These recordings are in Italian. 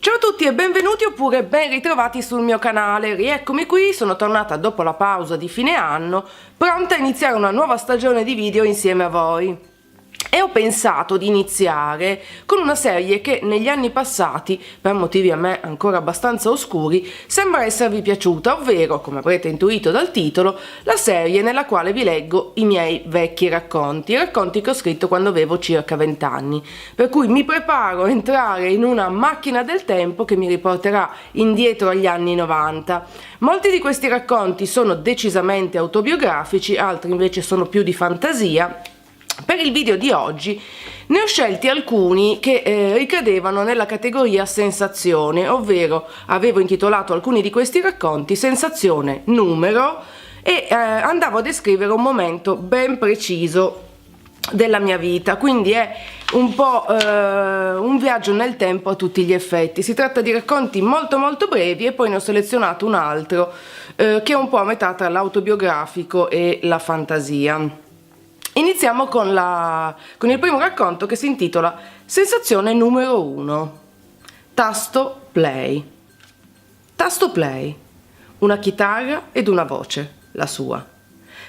Ciao a tutti e benvenuti oppure ben ritrovati sul mio canale, rieccomi qui, sono tornata dopo la pausa di fine anno, pronta a iniziare una nuova stagione di video insieme a voi. E ho pensato di iniziare con una serie che negli anni passati, per motivi a me ancora abbastanza oscuri, sembra esservi piaciuta, ovvero, come avrete intuito dal titolo, la serie nella quale vi leggo i miei vecchi racconti che ho scritto quando avevo circa 20 anni, per cui mi preparo a entrare in una macchina del tempo che mi riporterà indietro agli anni 90. Molti di questi racconti sono decisamente autobiografici, altri invece sono più di fantasia. Per il video di oggi ne ho scelti alcuni che ricadevano nella categoria sensazione, ovvero avevo intitolato alcuni di questi racconti sensazione numero e andavo a descrivere un momento ben preciso della mia vita, quindi è un po' un viaggio nel tempo a tutti gli effetti. Si tratta di racconti molto brevi e poi ne ho selezionato un altro che è un po' a metà tra l'autobiografico e la fantasia. Iniziamo con il primo racconto che si intitola Sensazione numero 1. Tasto play. Tasto play. Una chitarra ed una voce, la sua.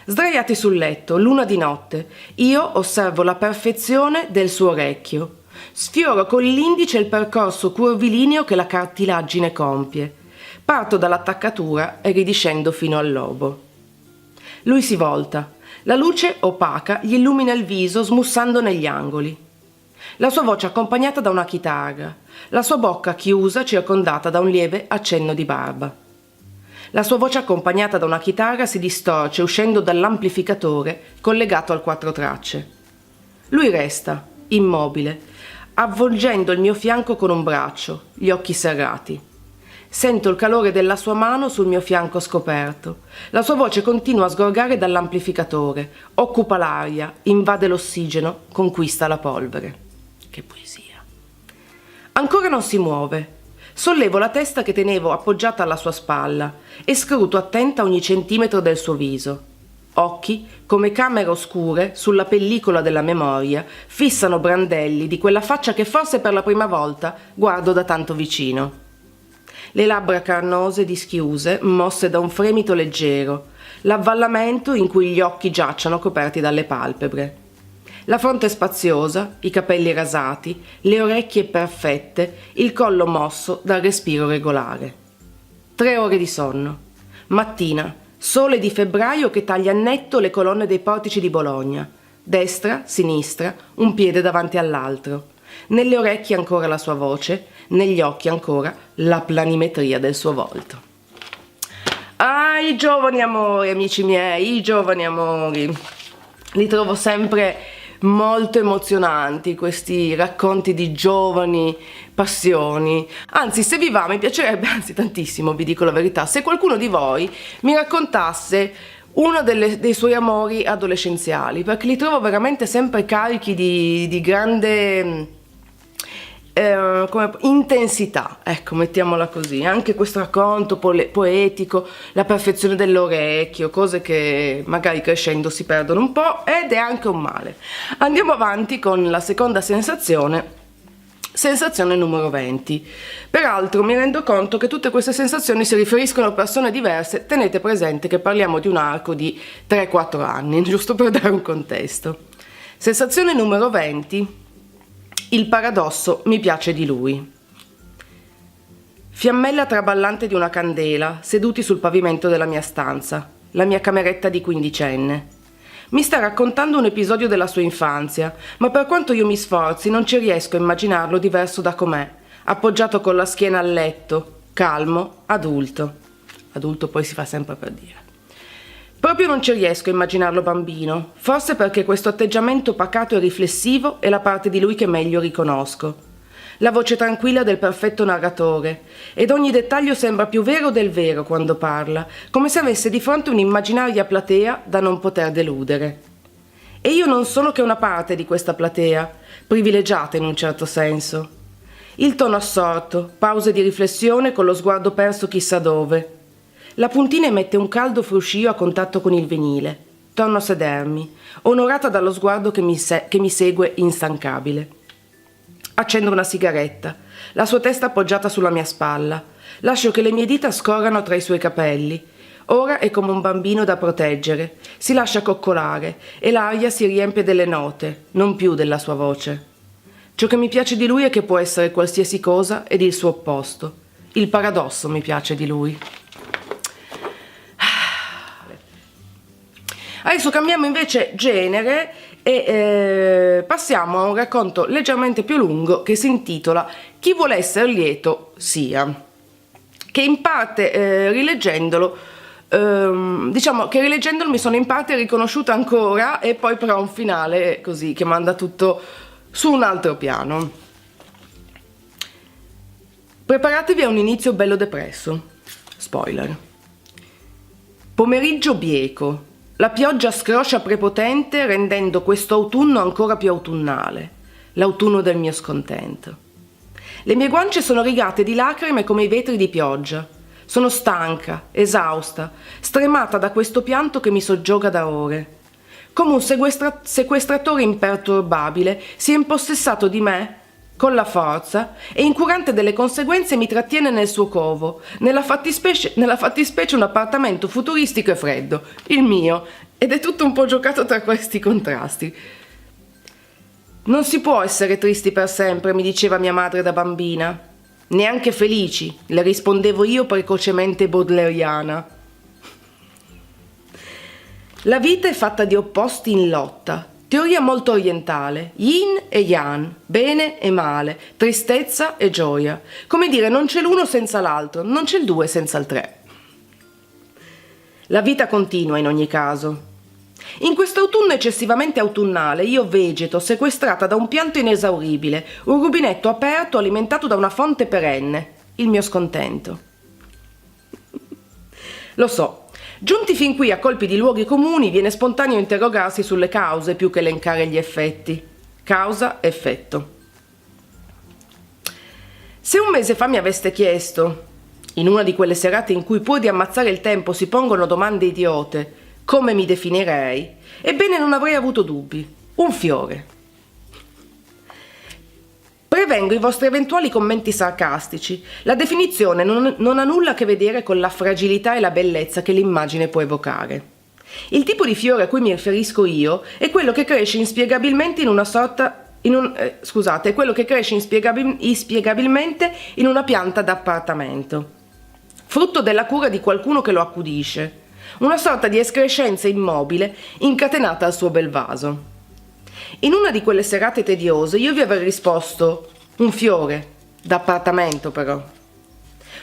Sdraiati sul letto, luna di notte, io osservo la perfezione del suo orecchio. Sfioro con l'indice il percorso curvilineo che la cartilagine compie. Parto dall'attaccatura e ridiscendo fino al lobo. Lui si volta. La luce opaca gli illumina il viso smussando negli angoli. La sua voce accompagnata da una chitarra, la sua bocca chiusa circondata da un lieve accenno di barba. La sua voce accompagnata da una chitarra si distorce uscendo dall'amplificatore collegato al quattro tracce. Lui resta, immobile, avvolgendo il mio fianco con un braccio, gli occhi serrati. Sento il calore della sua mano sul mio fianco scoperto. La sua voce continua a sgorgare dall'amplificatore, occupa l'aria, invade l'ossigeno, conquista la polvere. Che poesia. Ancora non si muove. Sollevo la testa che tenevo appoggiata alla sua spalla e scruto attenta ogni centimetro del suo viso. Occhi, come camere oscure, sulla pellicola della memoria, fissano brandelli di quella faccia che forse per la prima volta guardo da tanto vicino. Le labbra carnose dischiuse, mosse da un fremito leggero, l'avvallamento in cui gli occhi giacciono coperti dalle palpebre. La fronte spaziosa, i capelli rasati, le orecchie perfette, il collo mosso dal respiro regolare. 3 ore di sonno. Mattina, sole di febbraio che taglia netto le colonne dei portici di Bologna. Destra, sinistra, un piede davanti all'altro. Nelle orecchie ancora la sua voce, negli occhi ancora la planimetria del suo volto. Ah, i giovani amori, amici miei, i giovani amori. Li trovo sempre molto emozionanti questi racconti di giovani passioni. Anzi, se vi va, mi piacerebbe, anzi tantissimo, vi dico la verità, se qualcuno di voi mi raccontasse uno dei suoi amori adolescenziali, perché li trovo veramente sempre carichi di grande intensità, ecco, mettiamola così. Anche questo racconto poetico, la perfezione dell'orecchio, cose che magari crescendo si perdono un po' ed è anche un male. Andiamo avanti con la seconda sensazione numero 20. Peraltro mi rendo conto che tutte queste sensazioni si riferiscono a persone diverse. Tenete presente che parliamo di un arco di 3-4 anni, giusto per dare un contesto. Sensazione numero 20. Il paradosso mi piace di lui. Fiammella traballante di una candela, seduti sul pavimento della mia stanza, la mia cameretta di quindicenne. Mi sta raccontando un episodio della sua infanzia, ma per quanto io mi sforzi non ci riesco a immaginarlo diverso da com'è, appoggiato con la schiena al letto, calmo, adulto. Adulto poi si fa sempre per dire. Proprio non ci riesco a immaginarlo bambino, forse perché questo atteggiamento pacato e riflessivo è la parte di lui che meglio riconosco. La voce tranquilla del perfetto narratore, ed ogni dettaglio sembra più vero del vero quando parla, come se avesse di fronte un'immaginaria platea da non poter deludere. E io non sono che una parte di questa platea, privilegiata in un certo senso. Il tono assorto, pause di riflessione con lo sguardo perso chissà dove. La puntina emette un caldo fruscio a contatto con il vinile. Torno a sedermi, onorata dallo sguardo che mi segue instancabile. Accendo una sigaretta. la sua testa appoggiata sulla mia spalla. Lascio che le mie dita scorrano tra i suoi capelli. Ora è come un bambino da proteggere, si lascia coccolare e l'aria si riempie delle note, non più della sua voce. Ciò che mi piace di lui è che può essere qualsiasi cosa ed il suo opposto. Il paradosso mi piace di lui. Adesso cambiamo invece genere e passiamo a un racconto leggermente più lungo che si intitola Chi vuole essere lieto sia, che in parte rileggendolo, diciamo che rileggendolo mi sono in parte riconosciuta ancora, e poi però un finale così che manda tutto su un altro piano. Preparatevi a un inizio bello depresso. Spoiler. Pomeriggio bieco. La pioggia scroscia prepotente rendendo questo autunno ancora più autunnale, l'autunno del mio scontento. Le mie guance sono rigate di lacrime come i vetri di pioggia. Sono stanca, esausta, stremata da questo pianto che mi soggioga da ore. Come un sequestratore imperturbabile si è impossessato di me con la forza e incurante delle conseguenze mi trattiene nel suo covo, nella fattispecie un appartamento futuristico e freddo, il mio, ed è tutto un po' giocato tra questi contrasti. Non si può essere tristi per sempre, mi diceva mia madre da bambina. Neanche felici, le rispondevo io precocemente baudeleriana. La vita è fatta di opposti in lotta. Teoria molto orientale, yin e yang, bene e male, tristezza e gioia. Come dire, non c'è l'uno senza l'altro, non c'è il due senza il tre. La vita continua in ogni caso. In questo autunno eccessivamente autunnale io vegeto sequestrata da un pianto inesauribile, un rubinetto aperto alimentato da una fonte perenne, il mio scontento. Lo so. Giunti fin qui a colpi di luoghi comuni, viene spontaneo interrogarsi sulle cause più che elencare gli effetti. Causa-effetto. Se un mese fa mi aveste chiesto, in una di quelle serate in cui pur di ammazzare il tempo si pongono domande idiote, come mi definirei, ebbene non avrei avuto dubbi. Un fiore. Prevengo i vostri eventuali commenti sarcastici. La definizione non ha nulla a che vedere con la fragilità e la bellezza che l'immagine può evocare. Il tipo di fiore a cui mi riferisco io è quello che cresce inspiegabilmente è quello che cresce inspiegabilmente in una pianta d'appartamento, frutto della cura di qualcuno che lo accudisce, una sorta di escrescenza immobile incatenata al suo bel vaso. In una di quelle serate tediose io vi avrei risposto un fiore, d'appartamento però.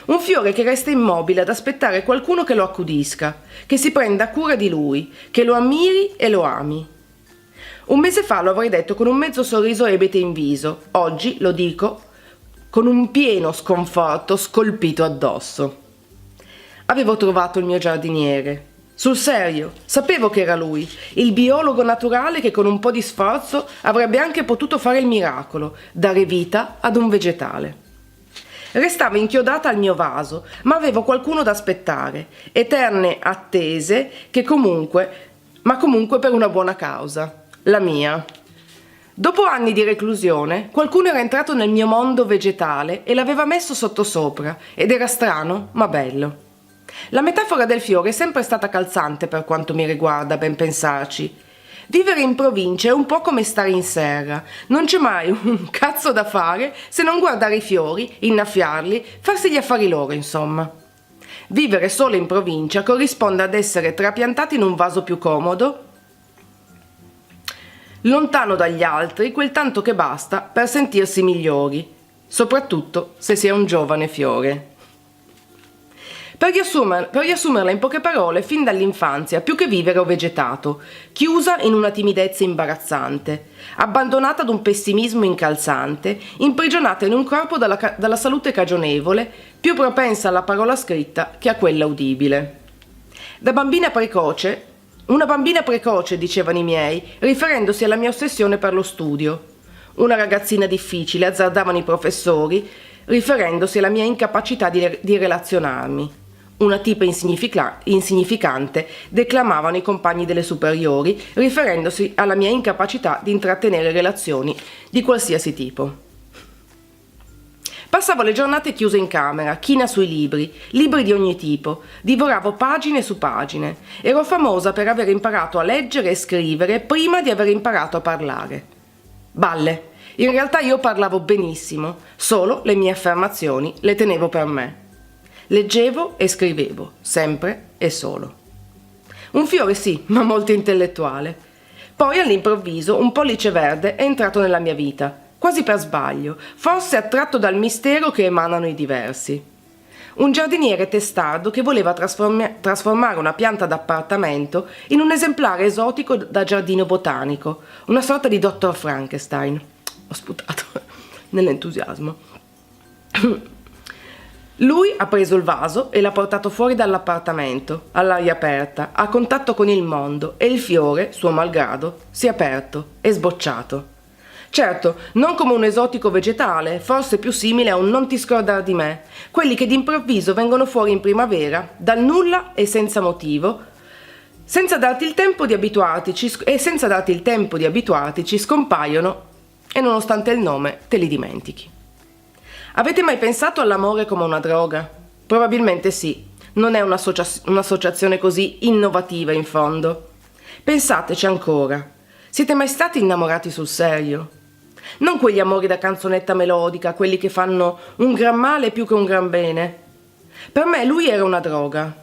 Un fiore che resta immobile ad aspettare qualcuno che lo accudisca, che si prenda cura di lui, che lo ammiri e lo ami. Un mese fa lo avrei detto con un mezzo sorriso ebete in viso, oggi lo dico con un pieno sconforto scolpito addosso. Avevo trovato il mio giardiniere. Sul serio, sapevo che era lui, il biologo naturale che con un po' di sforzo avrebbe anche potuto fare il miracolo, dare vita ad un vegetale. Restava inchiodata al mio vaso, ma avevo qualcuno da aspettare, eterne attese ma comunque per una buona causa, la mia. Dopo anni di reclusione, qualcuno era entrato nel mio mondo vegetale e l'aveva messo sottosopra, ed era strano, ma bello. La metafora del fiore è sempre stata calzante per quanto mi riguarda, ben pensarci. Vivere in provincia è un po' come stare in serra, non c'è mai un cazzo da fare se non guardare i fiori, innaffiarli, farsi gli affari loro, insomma. Vivere solo in provincia corrisponde ad essere trapiantati in un vaso più comodo, lontano dagli altri quel tanto che basta per sentirsi migliori, soprattutto se si è un giovane fiore. Per riassumerla in poche parole, fin dall'infanzia, più che vivere ho vegetato, chiusa in una timidezza imbarazzante, abbandonata ad un pessimismo incalzante, imprigionata in un corpo dalla salute cagionevole, più propensa alla parola scritta che a quella udibile. Una bambina precoce, dicevano i miei, riferendosi alla mia ossessione per lo studio. Una ragazzina difficile, azzardavano i professori, riferendosi alla mia incapacità di relazionarmi. Una tipa insignificante, declamavano i compagni delle superiori, riferendosi alla mia incapacità di intrattenere relazioni di qualsiasi tipo. Passavo le giornate chiuse in camera, china sui libri, libri di ogni tipo, divoravo pagine su pagine. Ero famosa per aver imparato a leggere e scrivere prima di aver imparato a parlare. Balle. In realtà io parlavo benissimo, solo le mie affermazioni le tenevo per me. Leggevo e scrivevo, sempre e solo. Un fiore sì, ma molto intellettuale. Poi all'improvviso un pollice verde è entrato nella mia vita, quasi per sbaglio, forse attratto dal mistero che emanano i diversi. Un giardiniere testardo che voleva trasformare una pianta d'appartamento in un esemplare esotico da giardino botanico, una sorta di Dottor Frankenstein. Ho sputato nell'entusiasmo. Lui ha preso il vaso e l'ha portato fuori dall'appartamento, all'aria aperta, a contatto con il mondo, e il fiore, suo malgrado, si è aperto e sbocciato. Certo, non come un esotico vegetale, forse più simile a un non ti scordar di me, quelli che d'improvviso vengono fuori in primavera, dal nulla e senza motivo, senza darti il tempo di abituartici, scompaiono e nonostante il nome te li dimentichi. Avete mai pensato all'amore come una droga? Probabilmente sì, non è un'associazione così innovativa in fondo. Pensateci ancora. Siete mai stati innamorati sul serio? Non quegli amori da canzonetta melodica, quelli che fanno un gran male più che un gran bene. Per me lui era una droga.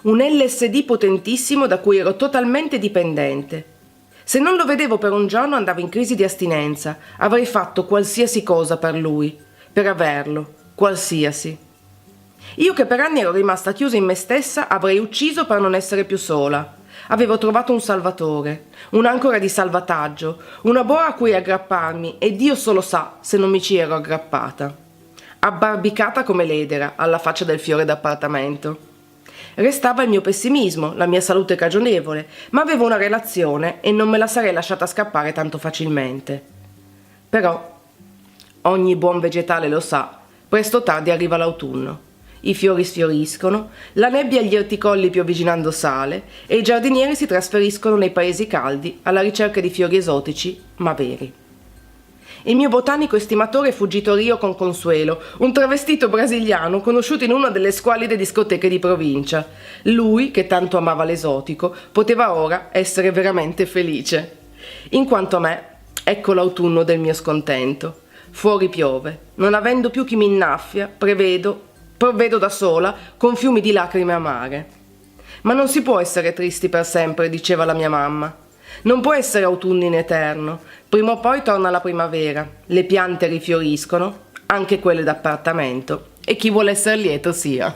Un LSD potentissimo da cui ero totalmente dipendente. Se non lo vedevo per un giorno andavo in crisi di astinenza, avrei fatto qualsiasi cosa per lui, per averlo, qualsiasi. Io che per anni ero rimasta chiusa in me stessa avrei ucciso per non essere più sola. Avevo trovato un salvatore, un'ancora di salvataggio, una boa a cui aggrapparmi e Dio solo sa se non mi ci ero aggrappata. Abbarbicata come l'edera alla faccia del fiore d'appartamento. Restava il mio pessimismo, la mia salute cagionevole, ma avevo una relazione e non me la sarei lasciata scappare tanto facilmente. Però, ogni buon vegetale lo sa, presto o tardi arriva l'autunno. I fiori sfioriscono, la nebbia agli erticolli piovigginando sale e i giardinieri si trasferiscono nei paesi caldi alla ricerca di fiori esotici, ma veri. Il mio botanico estimatore è fuggito a Rio con Consuelo, un travestito brasiliano conosciuto in una delle squallide discoteche di provincia. Lui, che tanto amava l'esotico, poteva ora essere veramente felice. In quanto a me, ecco l'autunno del mio scontento. Fuori piove, non avendo più chi mi innaffia, provvedo da sola con fiumi di lacrime amare. Ma non si può essere tristi per sempre, diceva la mia mamma. Non può essere autunno in eterno, prima o poi torna la primavera, le piante rifioriscono, anche quelle d'appartamento, e chi vuole essere lieto sia.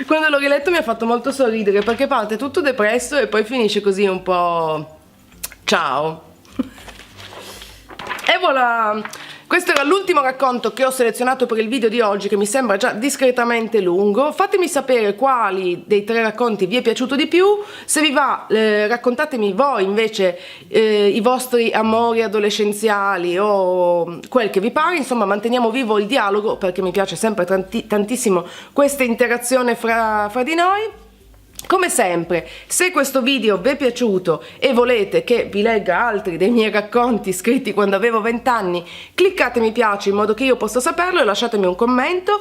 Quando l'ho riletto mi ha fatto molto sorridere perché parte tutto depresso e poi finisce così un po' ciao. E voilà! Questo era l'ultimo racconto che ho selezionato per il video di oggi, che mi sembra già discretamente lungo. Fatemi sapere quali dei 3 racconti vi è piaciuto di più. Se vi va, raccontatemi voi invece i vostri amori adolescenziali o quel che vi pare. Insomma, manteniamo vivo il dialogo perché mi piace sempre tantissimo questa interazione fra di noi. Come sempre, se questo video vi è piaciuto e volete che vi legga altri dei miei racconti scritti quando avevo 20 anni, cliccate mi piace in modo che io possa saperlo e lasciatemi un commento.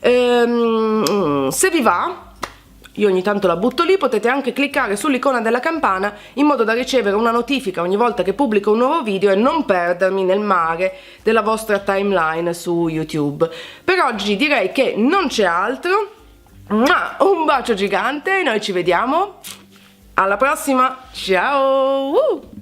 Se vi va, io ogni tanto la butto lì, potete anche cliccare sull'icona della campana in modo da ricevere una notifica ogni volta che pubblico un nuovo video e non perdermi nel mare della vostra timeline su YouTube. Per oggi direi che non c'è altro. Un bacio gigante e noi ci vediamo alla prossima, ciao!